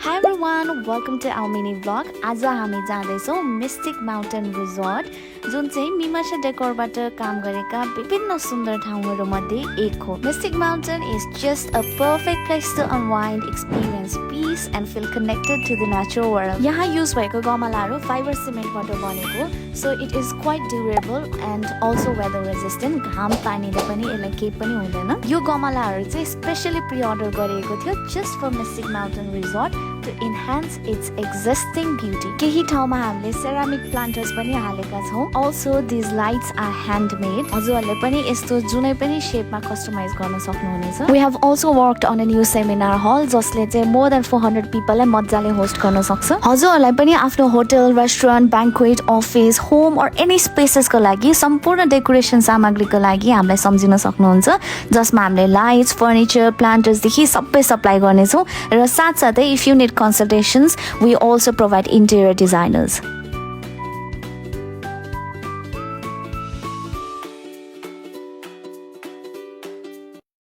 Hi everyone, welcome to our mini vlog. आज हामी जाँदैछौँ मिस्टिक माउन्टेन रिजोर्ट जुन चाहिँ मिमासा डेकोरबाट काम गरेका विभिन्न सुन्दर ठाउँहरूमध्ये एक हो. Mystic mountain is just a perfect place to unwind, experience peace and feel connected to the natural world. यहाँ युज भएको गमलाहरू फाइबर सिमेन्टबाट बनेको, so it is quite durable and also weather resistant. घाम पानीले पनि यसलाई केही पनि हुँदैन. यो गमलाहरू चाहिँ स्पेशली प्री-अर्डर गरिएको थियो just for mystic mountain resort to enhance its existing beauty. केही ठाउँमा हामीले ceramic planters पनि हालेका छौं. Also these lights are handmade. हजुरहरूले पनि यस्तो जुनै पनि शेपमा कस्टमाइज गर्न सक्नुहुनेछ. We have also worked on a new seminar hall जसले चाहिँ more than 400 people लाई मज्जाले होस्ट गर्न सक्छ. हजुरहरूलाई पनि आफ्नो hotel, restaurant, banquet, office, home or any spaces को लागि सम्पूर्ण डेकोरेसन सामग्रीको लागि हामीलाई सम्झिन सक्नुहुन्छ. जसमा हामीले लाइट्स, फर्निचर, प्लान्टर्स देखि सबै सप्लाई गर्नेछौं र साथसाथै if you need consultations, we also provide interior designers.